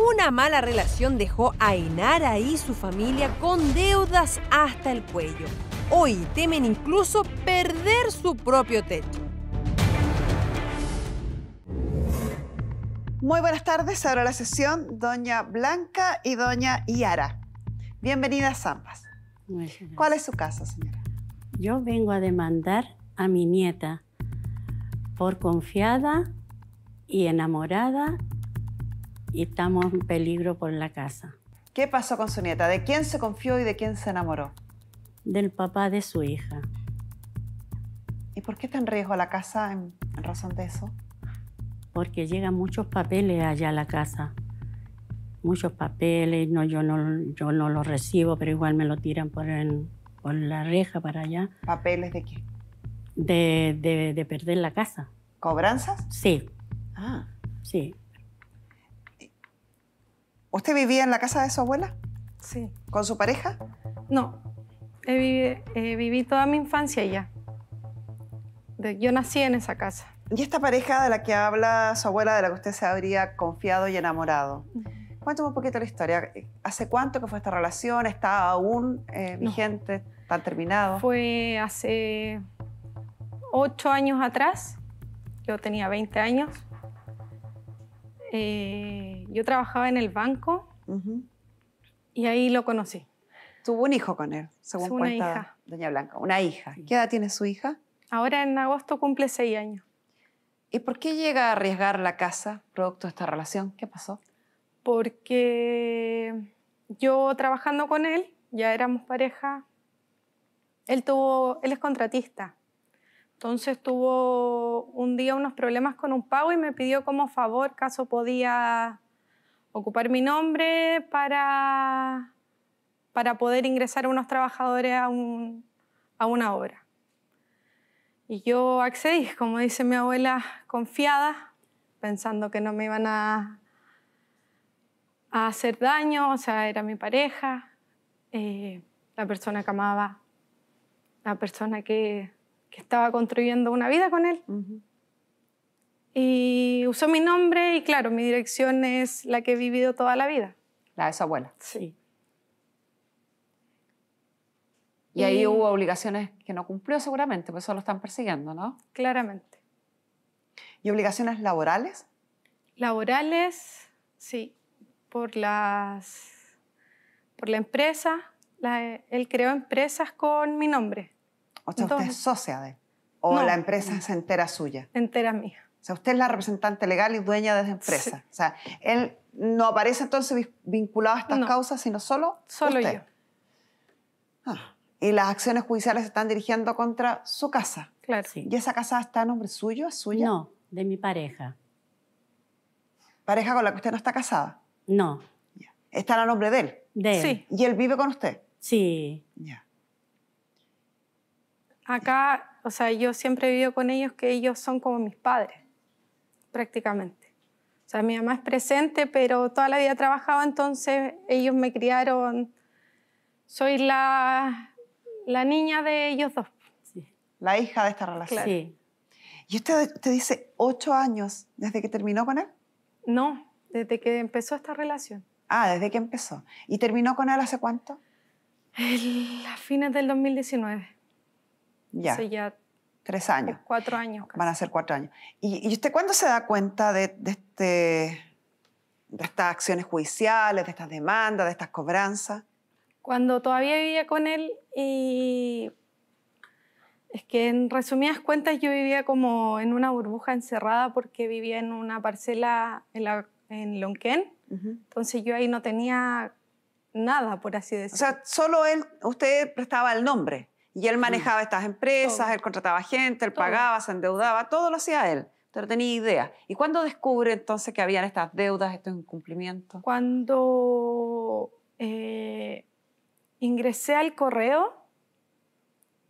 Una mala relación dejó a Ainara y su familia con deudas hasta el cuello. Hoy temen incluso perder su propio techo. Muy buenas tardes, ahora la sesión doña Blanca y doña Yara. Bienvenidas ambas. ¿Cuál es su caso, señora? Yo vengo a demandar a mi nieta por confiada y enamorada y estamos en peligro por la casa. ¿Qué pasó con su nieta? ¿De quién se confió y de quién se enamoró? Del papá de su hija. ¿Y por qué está en riesgo la casa en razón de eso? Porque llegan muchos papeles allá a la casa. Muchos papeles, yo no los recibo, pero igual me lo tiran por la reja para allá. ¿Papeles de qué? De perder la casa. ¿Cobranzas? Sí. Ah. Sí. ¿Usted vivía en la casa de su abuela? Sí. ¿Con su pareja? No, viví toda mi infancia allá. Yo nací en esa casa. ¿Y esta pareja de la que habla su abuela, de la que usted se habría confiado y enamorado? Cuéntame un poquito la historia. ¿Hace cuánto que fue esta relación? ¿Está aún vigente? No. ¿Está terminado? Fue hace 8 años atrás. Yo tenía 20 años. Yo trabajaba en el banco y ahí lo conocí. Tuvo un hijo con él, según una cuenta hija. doña Blanca. Una hija. ¿Qué edad tiene su hija? Ahora en agosto cumple 6 años. ¿Y por qué llega a arriesgar la casa producto de esta relación? ¿Qué pasó? Porque yo trabajando con él, ya éramos pareja, él es contratista. Entonces tuvo un día unos problemas con un pago y me pidió como favor caso podía ocupar mi nombre para poder ingresar a unos trabajadores a una obra. Y yo accedí, como dice mi abuela, confiada, pensando que no me iban a hacer daño, o sea, era mi pareja, la persona que amaba, la persona que estaba construyendo una vida con él. Y usó mi nombre y claro, mi dirección es la que he vivido toda la vida. La de su abuela. Sí. Y ahí hubo obligaciones que no cumplió seguramente, por eso lo están persiguiendo, ¿no? Claramente. ¿Y obligaciones laborales? Laborales, sí. Por la empresa. Él creó empresas con mi nombre. O sea, ¿usted es socia de él? ¿O no, la empresa es entera suya? Entera mía. O sea, usted es la representante legal y dueña de esa empresa. Sí. O sea, él no aparece entonces vinculado a estas causas, sino solo usted. Yo. Ah. Y las acciones judiciales se están dirigiendo contra su casa. Claro. Sí. ¿Y esa casa está a nombre suyo? ¿Es suya? No, de mi pareja. ¿Pareja con la que usted no está casada? No. Ya. ¿Está a nombre de él? De él. Sí. ¿Y él vive con usted? Sí. Ya. Acá, o sea, yo siempre he vivido con ellos que ellos son como mis padres, prácticamente. O sea, mi mamá es presente, pero toda la vida ha trabajado, entonces ellos me criaron. Soy la niña de ellos dos. Sí. La hija de esta relación. Claro. Sí. ¿Y usted dice 8 años desde que terminó con él? No, desde que empezó esta relación. Ah, desde que empezó. ¿Y terminó con él hace cuánto? A fines del 2019. Ya. Hace ya 3 años. 4 años casi. Van a ser 4 años. ¿Y usted cuándo se da cuenta de estas acciones judiciales, de estas demandas, de estas cobranzas? Cuando todavía vivía con él y es que en resumidas cuentas yo vivía como en una burbuja encerrada porque vivía en una parcela en Lonquén. Entonces yo ahí no tenía nada, por así decirlo. O sea, solo usted prestaba el nombre y él manejaba estas empresas, Todo. él contrataba gente, él Todo. pagaba, se endeudaba, todo lo hacía él. Usted no tenía idea. ¿Y cuándo descubre entonces que habían estas deudas, estos incumplimientos? Cuando ingresé al correo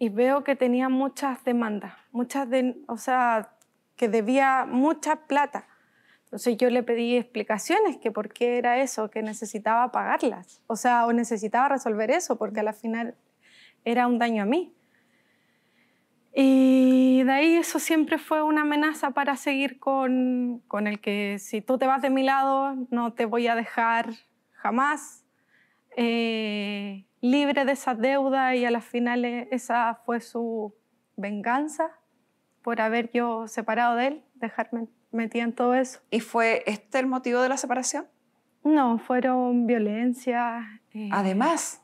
y veo que tenía muchas demandas, o sea, que debía mucha plata. Entonces yo le pedí explicaciones, que por qué era eso, que necesitaba pagarlas. O sea, o necesitaba resolver eso, porque al final era un daño a mí. Y de ahí eso siempre fue una amenaza para seguir con el que si tú te vas de mi lado no te voy a dejar jamás, libre de esas deudas, y a las finales esa fue su venganza por haber yo separado de él, dejarme metida en todo eso. ¿Y fue este el motivo de la separación? No, fueron violencias. Además.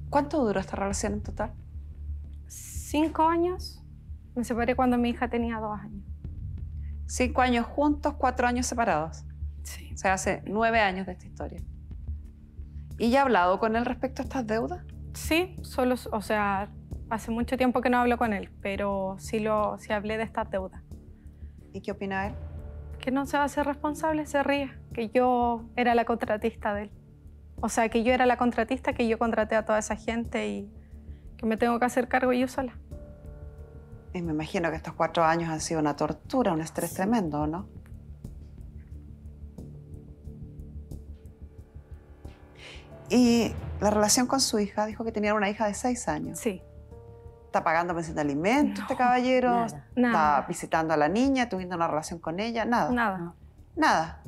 ¿Cuánto duró esta relación en total? 5 años. Me separé cuando mi hija tenía 2 años. 5 años juntos, 4 años separados. Sí. O sea, hace 9 años de esta historia. ¿Y ya ha hablado con él respecto a estas deudas? Sí, solo, o sea, hace mucho tiempo que no hablo con él, pero sí hablé de estas deudas. ¿Y qué opina él? Que no se va a hacer responsable, se ríe, que yo era la contratista de él. O sea, que yo era la contratista, que yo contraté a toda esa gente y que me tengo que hacer cargo yo sola. Y me imagino que estos 4 años han sido una tortura, un estrés tremendo, ¿no? Y la relación con su hija, dijo que tenía una hija de 6 años. Sí. ¿Está pagando pensión de alimentos este caballero? Nada. ¿Está visitando a la niña, tuviendo una relación con ella? Nada. Nada. Nada.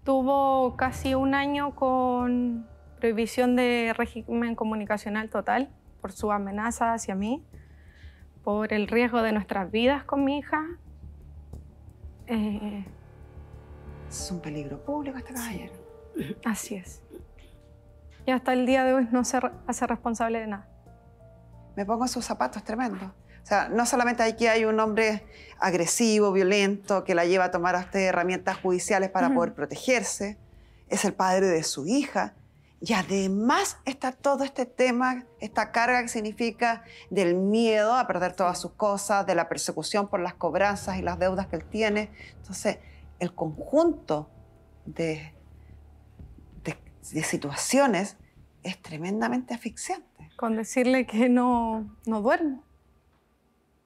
Tuvo casi 1 año con prohibición de régimen comunicacional total por su amenaza hacia mí, por el riesgo de nuestras vidas con mi hija. Es un peligro público este caballero. Así es. Y hasta el día de hoy no se hace responsable de nada. Me pongo en sus zapatos, tremendo. O sea, no solamente aquí hay un hombre agresivo, violento, que la lleva a tomar a usted herramientas judiciales para poder protegerse, es el padre de su hija, y además está todo este tema, esta carga que significa del miedo a perder todas sus cosas, de la persecución por las cobranzas y las deudas que él tiene. Entonces, el conjunto de situaciones es tremendamente asfixiante. Con decirle que no duermo.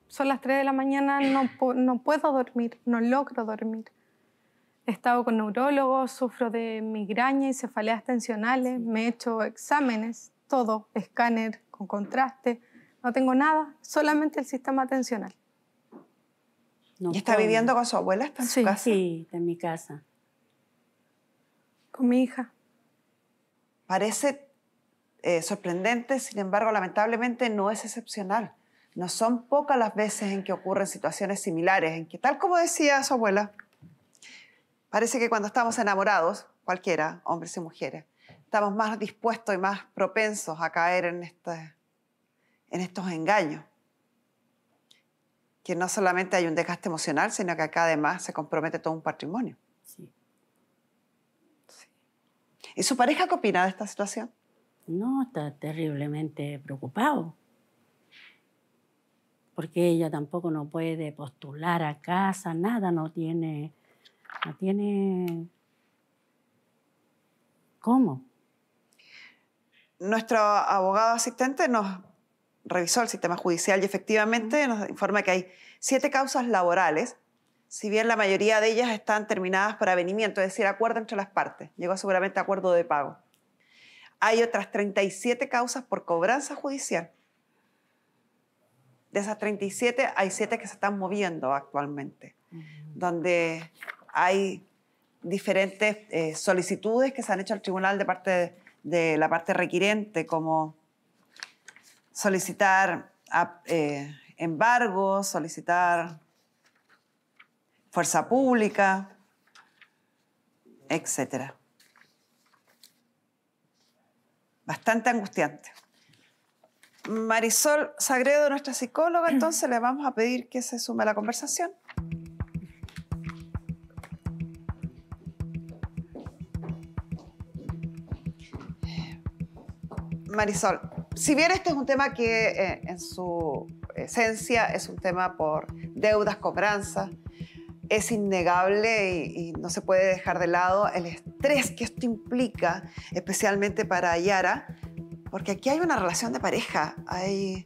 Son las 3 de la mañana, no puedo dormir, no logro dormir. He estado con neurólogos, sufro de migraña y cefaleas tensionales, me he hecho exámenes, todo, escáner con contraste. No tengo nada, solamente el sistema tensional. No ¿Y está come. viviendo con su abuela? ¿Está en su casa? Sí, está en mi casa. Con mi hija. Parece sorprendente, sin embargo, lamentablemente no es excepcional. No son pocas las veces en que ocurren situaciones similares, en que, tal como decía su abuela, parece que cuando estamos enamorados, cualquiera, hombres y mujeres, estamos más dispuestos y más propensos a caer en estos engaños. Que no solamente hay un desgaste emocional, sino que acá además se compromete todo un patrimonio. Sí. ¿Y su pareja qué opina de esta situación? No, está terriblemente preocupado. Porque ella tampoco no puede postular a casa, nada, no tiene ¿cómo? Nuestro abogado asistente nos revisó el sistema judicial y efectivamente nos informa que hay 7 causas laborales, si bien la mayoría de ellas están terminadas por avenimiento, es decir, acuerdo entre las partes. Llegó seguramente a acuerdo de pago. Hay otras 37 causas por cobranza judicial. De esas 37, hay 7 que se están moviendo actualmente, donde hay diferentes solicitudes que se han hecho al tribunal de parte de la parte requirente, como solicitar embargos, solicitar fuerza pública, etc. Bastante angustiante. Marisol Sagredo, nuestra psicóloga, entonces le vamos a pedir que se sume a la conversación. Marisol, si bien este es un tema que en su esencia es un tema por deudas, cobranzas, es innegable y no se puede dejar de lado el estrés que esto implica, especialmente para Yara, porque aquí hay una relación de pareja, hay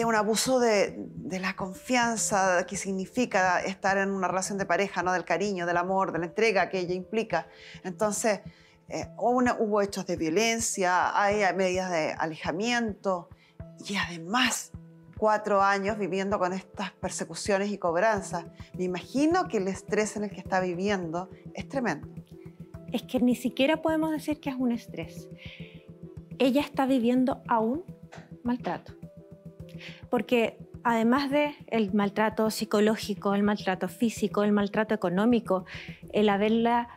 un abuso de la confianza que significa estar en una relación de pareja, ¿no? Del cariño, del amor, de la entrega que ella implica. Entonces, hubo hechos de violencia, hay medidas de alejamiento y además 4 años viviendo con estas persecuciones y cobranzas. Me imagino que el estrés en el que está viviendo es tremendo. Es que ni siquiera podemos decir que es un estrés. Ella está viviendo aún maltrato. Porque además del maltrato psicológico, el maltrato físico, el maltrato económico, el haberla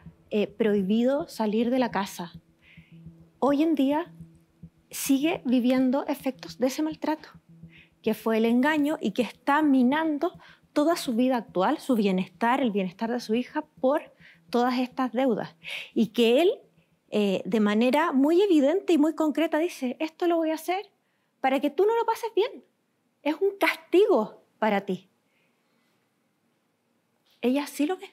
prohibido salir de la casa, hoy en día sigue viviendo efectos de ese maltrato, que fue el engaño y que está minando toda su vida actual, su bienestar, el bienestar de su hija por todas estas deudas. Y que él, de manera muy evidente y muy concreta, dice, esto lo voy a hacer para que tú no lo pases bien. Es un castigo para ti. Ella sí lo ve.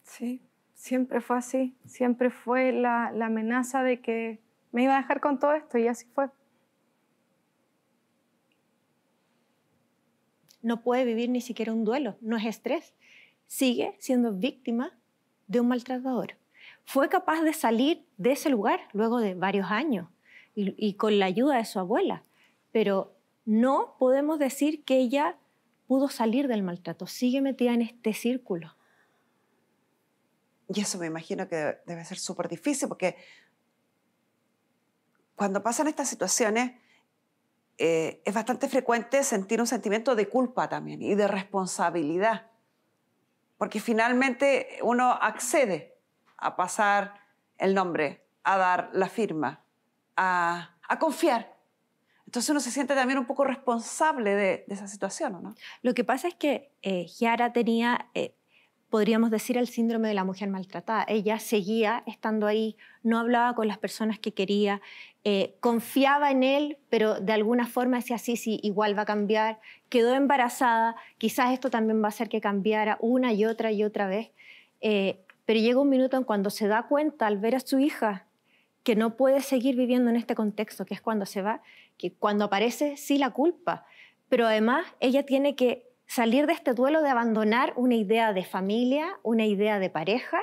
Sí, siempre fue así. Siempre fue la amenaza de que me iba a dejar con todo esto y así fue. No puede vivir ni siquiera un duelo, no es estrés. Sigue siendo víctima de un maltratador. Fue capaz de salir de ese lugar luego de varios años y con la ayuda de su abuela, pero no podemos decir que ella pudo salir del maltrato, sigue metida en este círculo. Y eso me imagino que debe ser súper difícil, porque cuando pasan estas situaciones es bastante frecuente sentir un sentimiento de culpa también y de responsabilidad, porque finalmente uno accede a pasar el nombre, a dar la firma, a confiar. Entonces uno se siente también un poco responsable de esa situación, ¿no? Lo que pasa es que Giara tenía, podríamos decir, el síndrome de la mujer maltratada. Ella seguía estando ahí, no hablaba con las personas que quería, confiaba en él, pero de alguna forma decía, sí, igual va a cambiar. Quedó embarazada, quizás esto también va a hacer que cambiara una y otra vez. Pero llega un minuto en cuando se da cuenta al ver a su hija que no puede seguir viviendo en este contexto, que es cuando se va, que cuando aparece sí la culpa, pero además ella tiene que salir de este duelo de abandonar una idea de familia, una idea de pareja,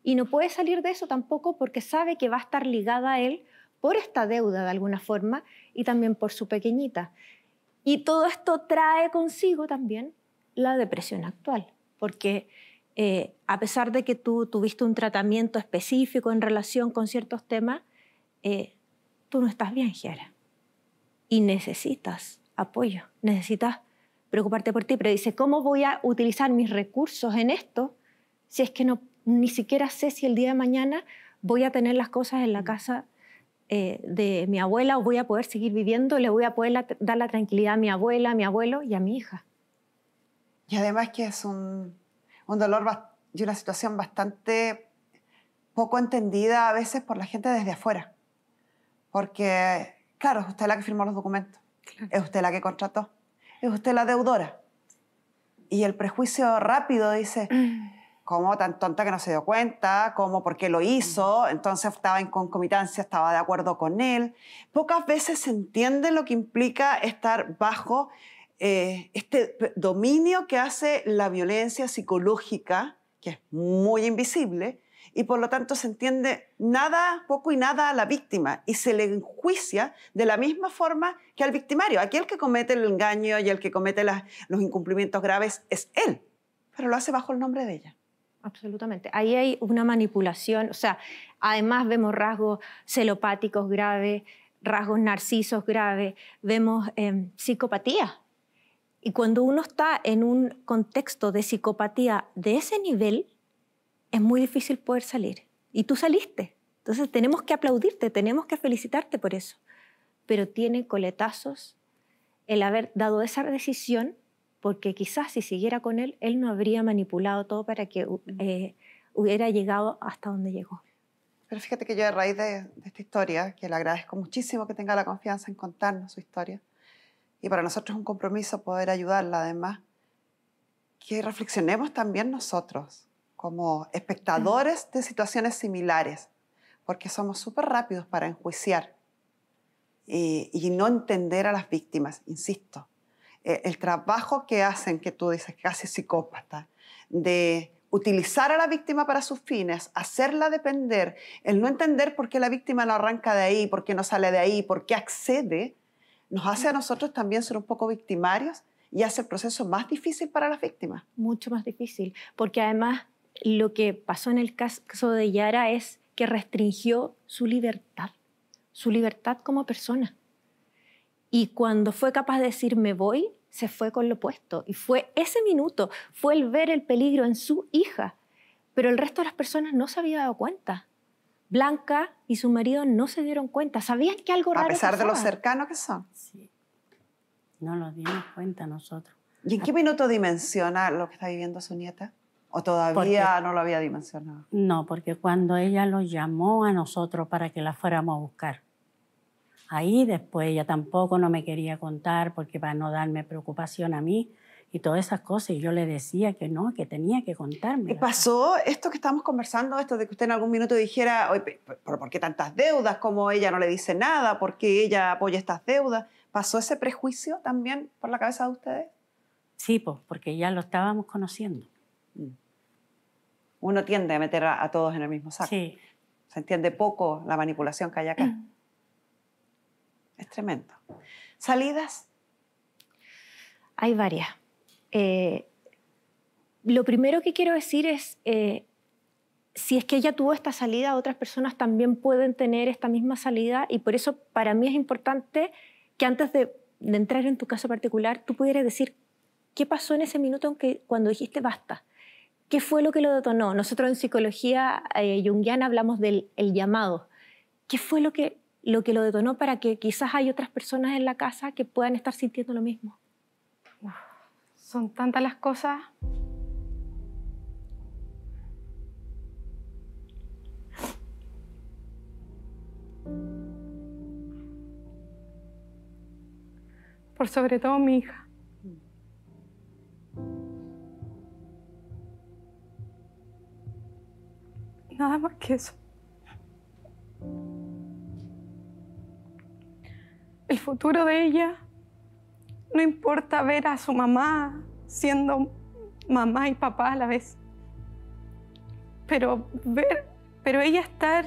y no puede salir de eso tampoco porque sabe que va a estar ligada a él por esta deuda de alguna forma y también por su pequeñita. Y todo esto trae consigo también la depresión actual, porque a pesar de que tú tuviste un tratamiento específico en relación con ciertos temas, tú no estás bien, Giara. Y necesitas apoyo, necesitas preocuparte por ti. Pero dice, ¿cómo voy a utilizar mis recursos en esto si es que ni siquiera sé si el día de mañana voy a tener las cosas en la casa de mi abuela o voy a poder seguir viviendo, le voy a poder dar la tranquilidad a mi abuela, a mi abuelo y a mi hija? Y además que es un dolor y una situación bastante poco entendida a veces por la gente desde afuera. Porque, claro, es usted la que firmó los documentos, claro. Es usted la que contrató, es usted la deudora. Y el prejuicio rápido dice, ¿cómo tan tonta que no se dio cuenta? ¿Cómo? ¿Por qué lo hizo? Entonces estaba en concomitancia, estaba de acuerdo con él. Pocas veces se entiende lo que implica estar bajo este dominio que hace la violencia psicológica, que es muy invisible, y por lo tanto se entiende poco y nada a la víctima y se le enjuicia de la misma forma que al victimario. Aquí el que comete el engaño y el que comete los incumplimientos graves es él, pero lo hace bajo el nombre de ella. Absolutamente. Ahí hay una manipulación, o sea, además vemos rasgos celopáticos graves, rasgos narcisos graves, vemos psicopatía. Y cuando uno está en un contexto de psicopatía de ese nivel, es muy difícil poder salir. Y tú saliste. Entonces tenemos que aplaudirte, tenemos que felicitarte por eso. Pero tiene coletazos el haber dado esa decisión, porque quizás si siguiera con él, él no habría manipulado todo para que hubiera llegado hasta donde llegó. Pero fíjate que yo a raíz de esta historia, que le agradezco muchísimo que tenga la confianza en contarnos su historia, y para nosotros es un compromiso poder ayudarla además, que reflexionemos también nosotros como espectadores de situaciones similares, porque somos súper rápidos para enjuiciar y no entender a las víctimas, insisto. El trabajo que hacen, que tú dices casi psicópata, de utilizar a la víctima para sus fines, hacerla depender, el no entender por qué la víctima no arranca de ahí, por qué no sale de ahí, por qué accede, nos hace a nosotros también ser un poco victimarios y hace el proceso más difícil para las víctimas. Mucho más difícil, porque además lo que pasó en el caso de Yara es que restringió su libertad como persona. Y cuando fue capaz de decir me voy, se fue con lo opuesto. Y fue ese minuto, fue el ver el peligro en su hija. Pero el resto de las personas no se había dado cuenta. Blanca y su marido no se dieron cuenta. Sabían que algo raro A pesar pasaba. de lo cercanos que son. Sí. No nos dimos cuenta nosotros. ¿Y en qué minuto dimensiona lo que está viviendo su nieta? ¿O todavía no lo había dimensionado? No, porque cuando ella los llamó a nosotros para que la fuéramos a buscar, ahí después ella tampoco no me quería contar porque para no darme preocupación a mí y todas esas cosas. Y yo le decía que no, que tenía que contarme. ¿Y pasó esto que estamos conversando, esto de que usted en algún minuto dijera, oye, ¿pero por qué tantas deudas? ¿Cómo ella no le dice nada? ¿Por qué ella apoya estas deudas? ¿Pasó ese prejuicio también por la cabeza de ustedes? Sí, pues, porque ya lo estábamos conociendo. Uno tiende a meter a todos en el mismo saco. Sí. Se entiende poco la manipulación que hay acá. Es tremendo. ¿Salidas? Hay varias. Lo primero que quiero decir es, si es que ella tuvo esta salida, otras personas también pueden tener esta misma salida, y por eso para mí es importante que antes de entrar en tu caso particular, tú pudieras decir qué pasó en ese minuto cuando dijiste basta. ¿Qué fue lo que lo detonó? Nosotros en psicología junguiana hablamos del llamado. ¿Qué fue lo que lo detonó para que quizás hay otras personas en la casa que puedan estar sintiendo lo mismo? Son tantas las cosas. Por sobre todo mi hija. Nada más que eso. El futuro de ella, no importa ver a su mamá siendo mamá y papá a la vez, pero ella estar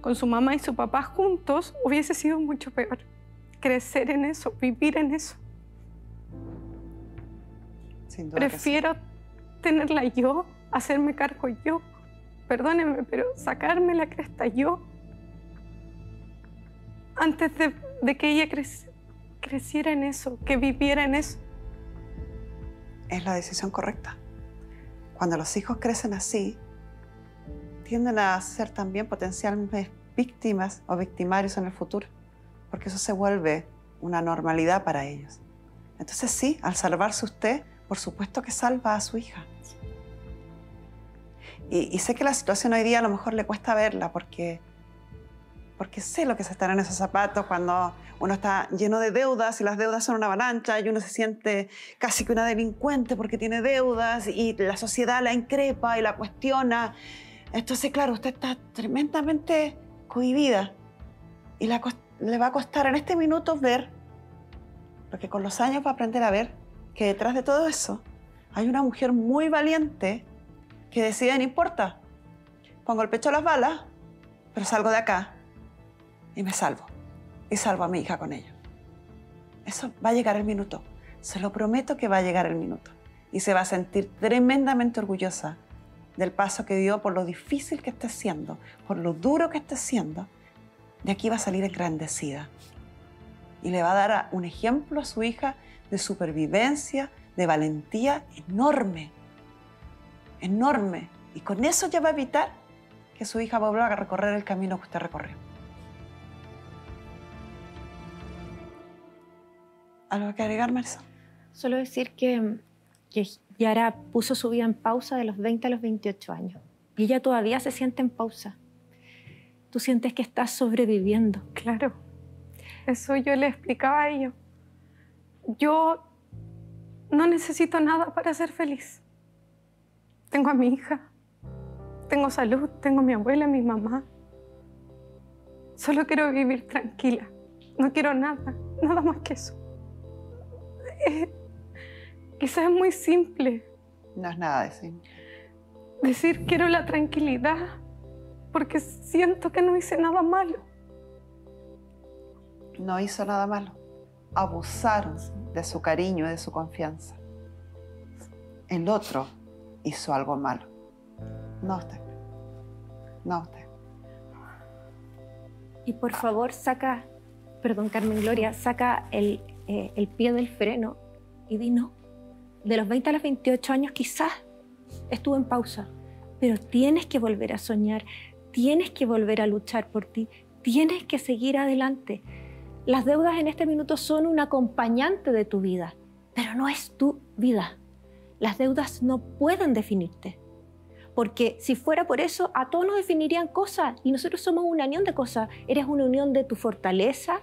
con su mamá y su papá juntos hubiese sido mucho peor. Crecer en eso, vivir en eso. Sin duda. Prefiero tenerla yo, hacerme cargo yo. Perdónenme, pero sacarme la cresta yo antes de que ella creciera en eso, que viviera en eso. Es la decisión correcta. Cuando los hijos crecen así, tienden a ser también potencialmente víctimas o victimarios en el futuro, porque eso se vuelve una normalidad para ellos. Entonces sí, al salvarse usted, por supuesto que salva a su hija. Y sé que la situación hoy día a lo mejor le cuesta verla porque sé lo que es estar en esos zapatos cuando uno está lleno de deudas y las deudas son una avalancha y uno se siente casi que una delincuente porque tiene deudas y la sociedad la increpa y la cuestiona. Entonces, claro, usted está tremendamente cohibida y le va a costar en este minuto ver lo que con los años va a aprender a ver, que detrás de todo eso hay una mujer muy valiente que decide, no importa, pongo el pecho a las balas, pero salgo de acá y me salvo. Y salvo a mi hija con ello. Eso va a llegar el minuto. Se lo prometo que va a llegar el minuto. Y se va a sentir tremendamente orgullosa del paso que dio, por lo difícil que esté siendo, por lo duro que esté siendo. De aquí va a salir engrandecida. Y le va a dar un ejemplo a su hija de supervivencia, de valentía enorme. Enorme. Y con eso ya va a evitar que su hija vuelva a recorrer el camino que usted recorrió. ¿Algo que agregar, Marisol? Solo decir que Yara puso su vida en pausa de los 20 a los 28 años. Y ella todavía se siente en pausa. Tú sientes que estás sobreviviendo. Claro. Eso yo le explicaba a ellos. Yo no necesito nada para ser feliz. Tengo a mi hija, tengo salud, tengo a mi abuela, a mi mamá. Solo quiero vivir tranquila. No quiero nada más que eso. Quizás es muy simple. No es nada de simple. decir quiero la tranquilidad, porque siento que no hice nada malo. No hizo nada malo. Abusaron de su cariño y de su confianza. El otro hizo algo malo. No usted. No usted. Y por favor, saca, perdón, Carmen Gloria, saca el pie del freno y di no. De los 20 a los 28 años quizás estuvo en pausa, pero tienes que volver a soñar, tienes que volver a luchar por ti, tienes que seguir adelante. Las deudas en este minuto son un acompañante de tu vida, pero no es tu vida. Las deudas no pueden definirte, porque si fuera por eso, a todos nos definirían cosas y nosotros somos una unión de cosas. Eres una unión de tu fortaleza,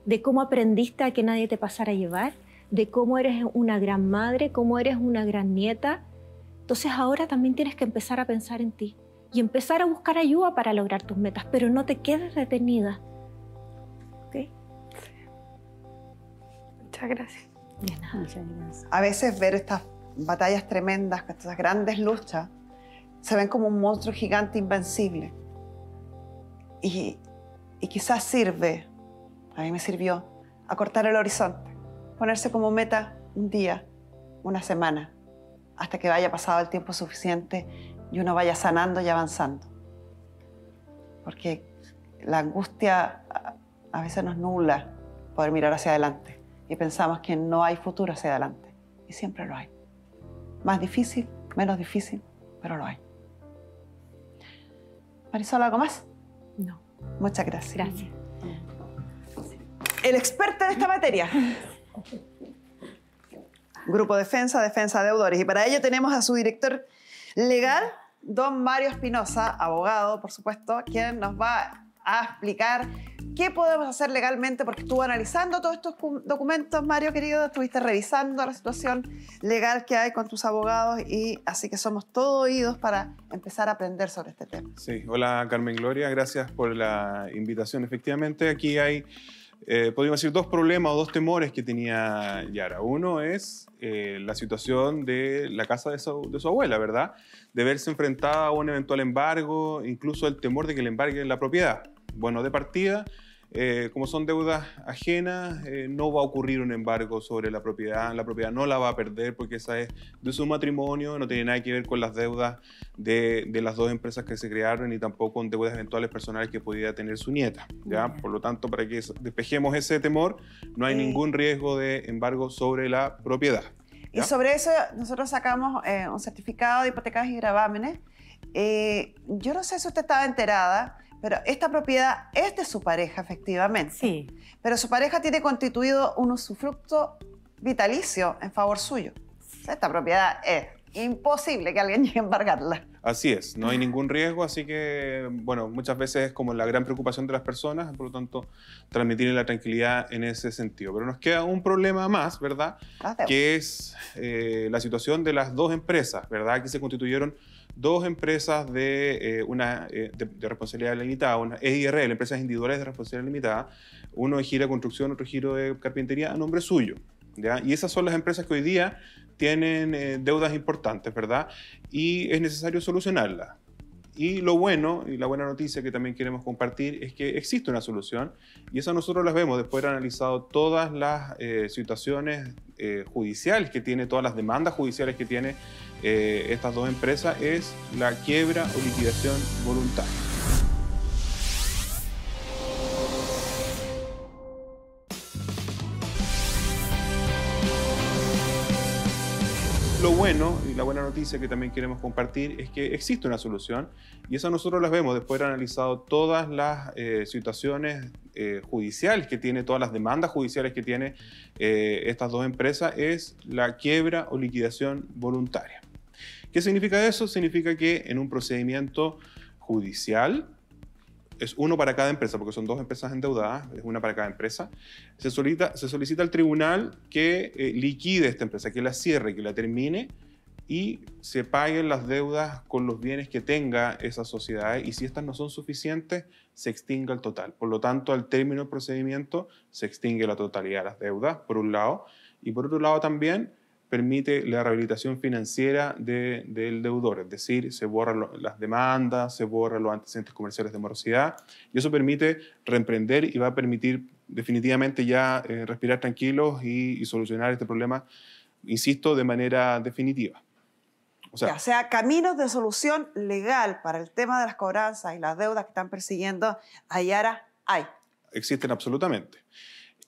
de cómo aprendiste a que nadie te pasara a llevar, de cómo eres una gran madre, cómo eres una gran nieta. Entonces ahora también tienes que empezar a pensar en ti y empezar a buscar ayuda para lograr tus metas, pero no te quedes detenida. ¿Ok? Muchas gracias. De nada. Muchas gracias. A veces ver estas batallas tremendas, estas grandes luchas, se ven como un monstruo gigante invencible. Y quizás sirve, a mí me sirvió, acortar el horizonte, ponerse como meta un día, una semana, hasta que vaya pasado el tiempo suficiente y uno vaya sanando y avanzando. Porque la angustia a veces nos nubla poder mirar hacia adelante y pensamos que no hay futuro hacia adelante. Y siempre lo hay. Más difícil, menos difícil, pero lo hay. Marisol, ¿algo más? No, Muchas gracias. gracias. El experto en esta materia. Grupo Defensa, Defensa de Deudores. Y para ello tenemos a su director legal, don Mario Espinosa, abogado, por supuesto, quien nos va a explicar qué podemos hacer legalmente, porque estuvo analizando todos estos documentos, Mario, querido, estuviste revisando la situación legal que hay con tus abogados, y así que somos todo oídos para empezar a aprender sobre este tema. Sí, hola Carmen Gloria, gracias por la invitación. Efectivamente, aquí hay, podríamos decir, dos problemas o dos temores que tenía Yara. Uno es la situación de la casa de su abuela, ¿verdad? De verse enfrentada a un eventual embargo, incluso el temor de que le embarguen la propiedad. Bueno, de partida, como son deudas ajenas, no va a ocurrir un embargo sobre la propiedad no la va a perder porque esa es de su matrimonio, no tiene nada que ver con las deudas de las dos empresas que se crearon, ni tampoco con deudas eventuales personales que pudiera tener su nieta, ¿ya? Por lo tanto, para que despejemos ese temor, no hay ningún riesgo de embargo sobre la propiedad, ¿ya? Y sobre eso nosotros sacamos un certificado de hipotecas y gravámenes. Yo no sé si usted estaba enterada, pero esta propiedad es de su pareja, efectivamente. Sí. Pero su pareja tiene constituido un usufructo vitalicio en favor suyo. O sea, esta propiedad es imposible que alguien llegue a embargarla. Así es, no hay ningún riesgo, así que, bueno, muchas veces es como la gran preocupación de las personas, por lo tanto, transmitirle la tranquilidad en ese sentido. Pero nos queda un problema más, ¿verdad? Que es la situación de las dos empresas, ¿verdad? Aquí se constituyeron dos empresas de responsabilidad limitada, una EIRL, empresas individuales de responsabilidad limitada, uno de Gira Construcción, otro Giro de Carpintería, a nombre suyo, ¿ya? Y esas son las empresas que hoy día tienen deudas importantes, ¿verdad? Y es necesario solucionarlas. Y lo bueno, y la buena noticia que también queremos compartir, es que existe una solución, y eso nosotros las vemos después de haber analizado todas las situaciones judiciales que tiene, todas las demandas judiciales que tiene estas dos empresas, es la quiebra o liquidación voluntaria. Lo bueno y la buena noticia que también queremos compartir es que existe una solución, y eso nosotros las vemos después de haber analizado todas las situaciones judiciales que tiene, todas las demandas judiciales que tiene estas dos empresas, es la quiebra o liquidación voluntaria. ¿Qué significa eso? Significa que en un procedimiento judicial, es uno para cada empresa, porque son dos empresas endeudadas, es una para cada empresa, se solicita al tribunal que liquide esta empresa, que la cierre, que la termine, y se paguen las deudas con los bienes que tenga esa sociedad, y si estas no son suficientes, se extinga el total. Por lo tanto, al término del procedimiento, se extingue la totalidad de las deudas, por un lado, y por otro lado también, permite la rehabilitación financiera del deudor, es decir, se borran las demandas, se borran los antecedentes comerciales de morosidad, y eso permite reemprender y va a permitir definitivamente ya respirar tranquilos y solucionar este problema, insisto, de manera definitiva. O sea, caminos de solución legal para el tema de las cobranzas y las deudas que están persiguiendo a Yara hay. Existen absolutamente.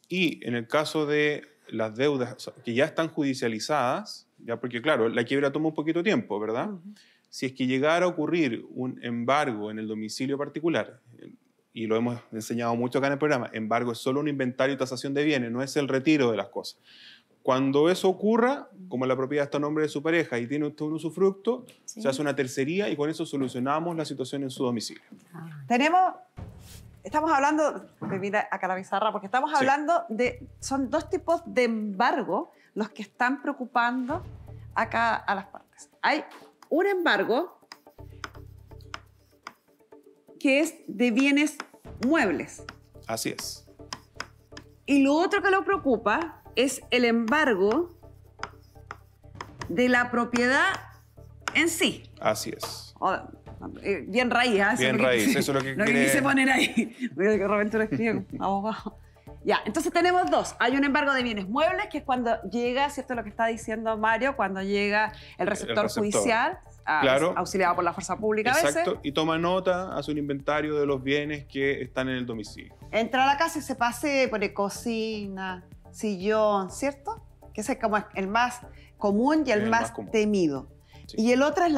Y en el caso de las deudas que ya están judicializadas, ya porque claro, la quiebra toma un poquito de tiempo, ¿verdad? Si es que llegara a ocurrir un embargo en el domicilio particular, y lo hemos enseñado mucho acá en el programa, embargo es solo un inventario y tasación de bienes, no es el retiro de las cosas. Cuando eso ocurra, como la propiedad está a nombre de su pareja y tiene usted un usufructo, se hace una tercería y con eso solucionamos la situación en su domicilio. Estamos hablando, mira acá la pizarra, porque estamos hablando son dos tipos de embargo los que están preocupando acá a las partes. Hay un embargo que es de bienes muebles. Así es. Y lo otro que lo preocupa es el embargo de la propiedad en sí. Así es. Bien raíz, ¿eh? Bien raíz, eso es lo que quise poner ahí. Mira que Roberto lo escribe, abogado. Ya, entonces tenemos dos. Hay un embargo de bienes muebles, que es cuando llega, ¿cierto? Lo que está diciendo Mario, cuando llega el receptor judicial, claro, auxiliado por la fuerza pública a veces. Exacto, y toma nota, hace un inventario de los bienes que están en el domicilio. Entra a la casa y se pase, pone cocina, sillón, ¿cierto? Que ese es como el más común y el más temido. Sí. Y el otro es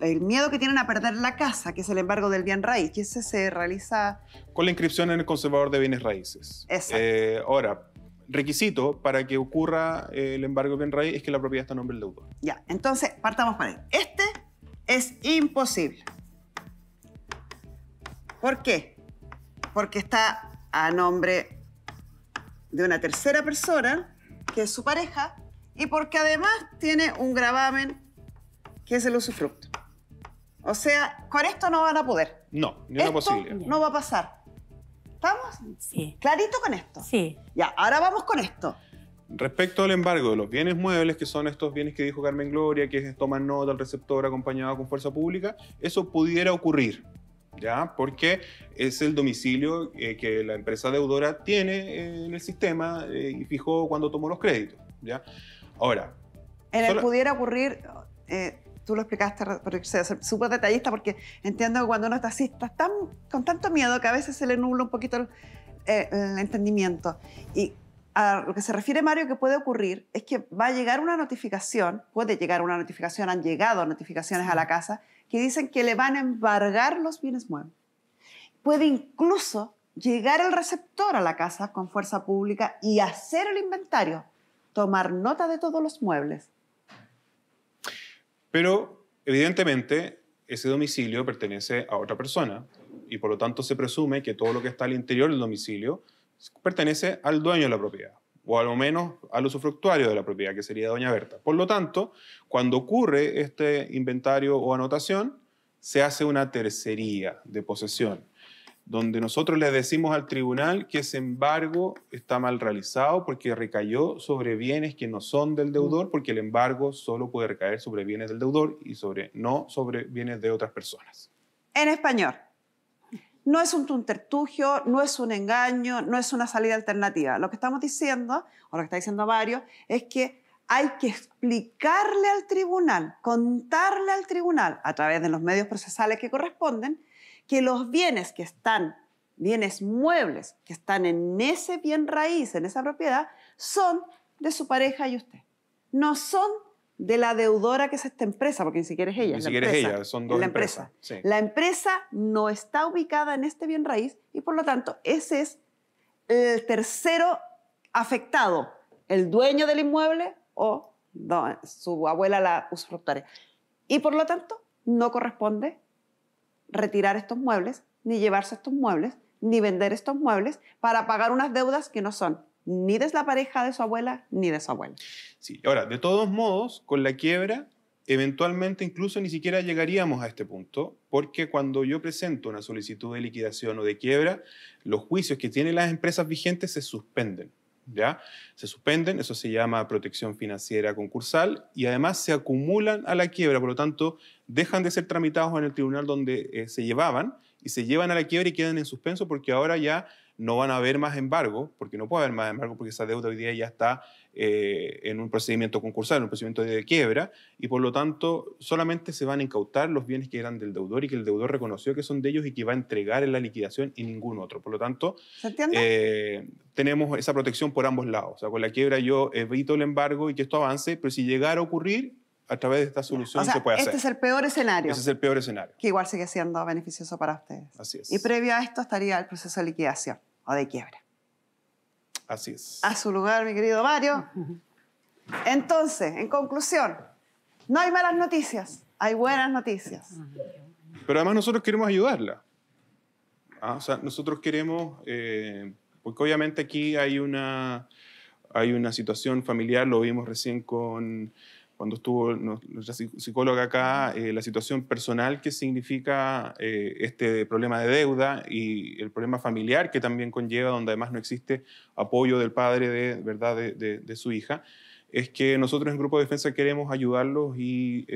el miedo que tienen a perder la casa, que es el embargo del bien raíz, y ese se realiza con la inscripción en el conservador de bienes raíces. Exacto. Ahora, requisito para que ocurra el embargo del bien raíz es que la propiedad está a nombre del deudor. Ya, entonces partamos por ahí. Este es imposible. ¿Por qué? Porque está a nombre de una tercera persona, que es su pareja, y porque además tiene un gravamen que es el usufructo. O sea, con esto no van a poder. No, ni una posibilidad. No va a pasar. ¿Estamos? Sí. ¿Clarito con esto? Sí. Ya, ahora vamos con esto. Respecto al embargo de los bienes muebles, que son estos bienes que dijo Carmen Gloria, que toman nota al receptor acompañado con fuerza pública, eso pudiera ocurrir, ¿ya? Porque es el domicilio que la empresa deudora tiene en el sistema y fijó cuando tomó los créditos, ¿ya? Ahora... pudiera ocurrir... tú lo explicaste, pero ser súper detallista, porque entiendo que cuando uno está así, está con tanto miedo que a veces se le nubla un poquito el entendimiento. Y a lo que se refiere Mario que puede ocurrir es que va a llegar una notificación, puede llegar una notificación, han llegado notificaciones a la casa que dicen que le van a embargar los bienes muebles. Puede incluso llegar el receptor a la casa con fuerza pública y hacer el inventario, tomar nota de todos los muebles. Pero, evidentemente, ese domicilio pertenece a otra persona y, por lo tanto, se presume que todo lo que está al interior del domicilio pertenece al dueño de la propiedad, o al menos al usufructuario de la propiedad, que sería doña Berta. Por lo tanto, cuando ocurre este inventario o anotación, se hace una tercería de posesión, donde nosotros le decimos al tribunal que ese embargo está mal realizado porque recayó sobre bienes que no son del deudor, porque el embargo solo puede recaer sobre bienes del deudor y no sobre bienes de otras personas. En español, no es un subterfugio, no es un engaño, no es una salida alternativa. Lo que estamos diciendo, o lo que está diciendo Mario, es que hay que explicarle al tribunal, contarle al tribunal, a través de los medios procesales que corresponden, que los bienes que están, bienes muebles, que están en ese bien raíz, en esa propiedad, son de su pareja y usted. No son de la deudora que es esta empresa, porque ni siquiera es ella. Ni siquiera es ella, son dos empresas. Sí. La empresa no está ubicada en este bien raíz y por lo tanto ese es el tercero afectado, el dueño del inmueble o su abuela la usufructuaria. Y por lo tanto no corresponde retirar estos muebles, ni llevarse estos muebles, ni vender estos muebles para pagar unas deudas que no son ni de la pareja de su abuela ni de su abuela. Sí, ahora, de todos modos, con la quiebra, eventualmente incluso ni siquiera llegaríamos a este punto, porque cuando yo presento una solicitud de liquidación o de quiebra, los juicios que tienen las empresas vigentes se suspenden, ¿ya? Se suspenden, eso se llama protección financiera concursal, y además se acumulan a la quiebra, por lo tanto, dejan de ser tramitados en el tribunal donde se llevaban y se llevan a la quiebra y quedan en suspenso porque ahora ya no van a haber más embargo, porque no puede haber más embargo porque esa deuda hoy día ya está en un procedimiento concursal, en un procedimiento de quiebra, y por lo tanto solamente se van a incautar los bienes que eran del deudor y que el deudor reconoció que son de ellos y que va a entregar en la liquidación y ningún otro. Por lo tanto, ¿se entiende? Tenemos esa protección por ambos lados. O sea, con la quiebra yo evito el embargo y que esto avance, pero si llegara a ocurrir, a través de esta solución se puede hacer. Este es el peor escenario. Ese es el peor escenario. Que igual sigue siendo beneficioso para ustedes. Así es. Y previo a esto estaría el proceso de liquidación o de quiebra. Así es. A su lugar, mi querido Mario. Entonces, en conclusión, no hay malas noticias, hay buenas noticias. Pero además nosotros queremos ayudarla. O sea, nosotros queremos, porque obviamente aquí hay una situación familiar, lo vimos recién cuando estuvo nuestra psicóloga acá, la situación personal que significa este problema de deuda y el problema familiar que también conlleva, donde además no existe apoyo del padre de su hija, es que nosotros en Grupo de Defensa queremos ayudarlos y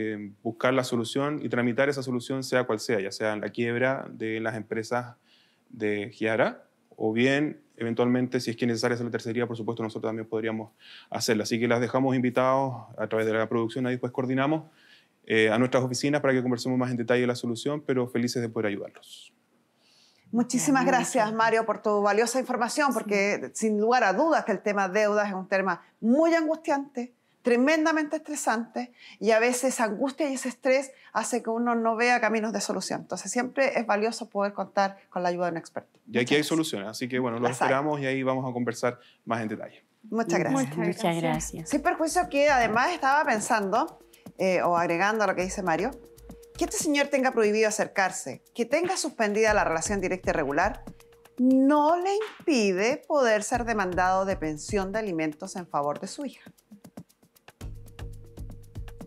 buscar la solución y tramitar esa solución sea cual sea, ya sea la quiebra de las empresas de Giara, o bien, eventualmente, si es que es necesaria hacer la tercería, por supuesto, nosotros también podríamos hacerla. Así que las dejamos invitados a través de la producción, ahí después coordinamos a nuestras oficinas para que conversemos más en detalle la solución, pero felices de poder ayudarlos. Muchísimas gracias, Mario, por tu valiosa información, porque sin lugar a dudas que el tema deudas es un tema muy angustiante, tremendamente estresante, y a veces esa angustia y ese estrés hace que uno no vea caminos de solución. Entonces siempre es valioso poder contar con la ayuda de un experto. Y aquí hay soluciones, así que bueno, los esperamos y ahí vamos a conversar más en detalle. Muchas gracias. Muchas gracias. Sin perjuicio que además estaba pensando, o agregando a lo que dice Mario, que este señor tenga prohibido acercarse, que tenga suspendida la relación directa y regular, no le impide poder ser demandado de pensión de alimentos en favor de su hija.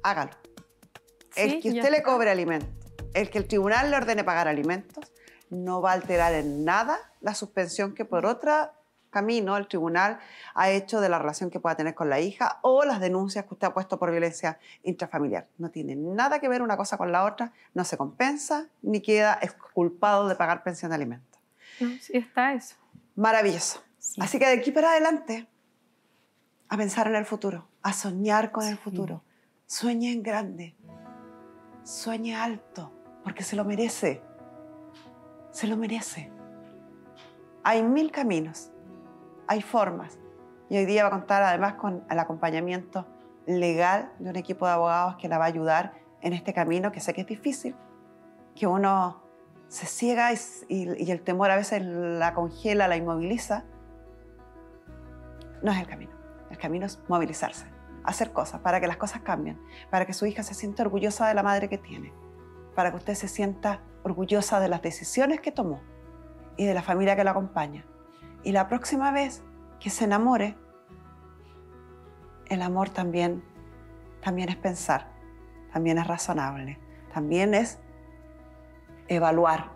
Hágalo. El que usted le cobre alimentos, el que el tribunal le ordene pagar alimentos, no va a alterar en nada la suspensión que por otro camino el tribunal ha hecho de la relación que pueda tener con la hija o las denuncias que usted ha puesto por violencia intrafamiliar. No tiene nada que ver una cosa con la otra, no se compensa ni queda exculpado de pagar pensión de alimentos. No, sí está eso. Maravilloso. Sí. Así que de aquí para adelante, a pensar en el futuro, a soñar con el futuro. Sueñe en grande, sueñe alto, porque se lo merece. Se lo merece. Hay 1000 caminos, hay formas. Y hoy día va a contar además con el acompañamiento legal de un equipo de abogados que la va a ayudar en este camino, que sé que es difícil, que uno se ciega y el temor a veces la congela, la inmoviliza. No es el camino es movilizarse, hacer cosas para que las cosas cambien, para que su hija se sienta orgullosa de la madre que tiene, para que usted se sienta orgullosa de las decisiones que tomó y de la familia que la acompaña. Y la próxima vez que se enamore, el amor también es pensar, también es razonable, también es evaluar.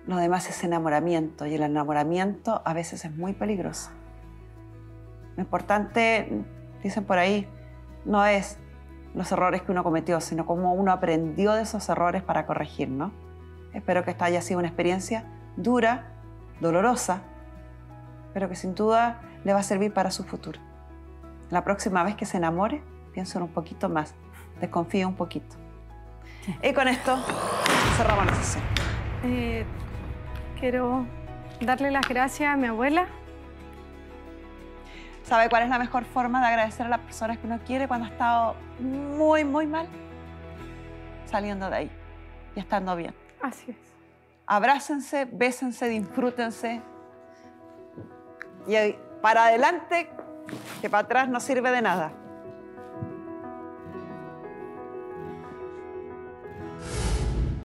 Lo demás es enamoramiento, y el enamoramiento a veces es muy peligroso. Lo importante, dicen por ahí, no es los errores que uno cometió, sino cómo uno aprendió de esos errores para corregir, ¿no? Espero que esta haya sido una experiencia dura, dolorosa, pero que sin duda le va a servir para su futuro. La próxima vez que se enamore, piénselo un poquito más, desconfíe un poquito. Y con esto cerramos la sesión. Quiero darle las gracias a mi abuela. ¿Sabe cuál es la mejor forma de agradecer a las personas que uno quiere cuando ha estado muy, muy mal? Saliendo de ahí y estando bien. Así es. Abrácense, bésense, disfrútense. Y para adelante, que para atrás no sirve de nada.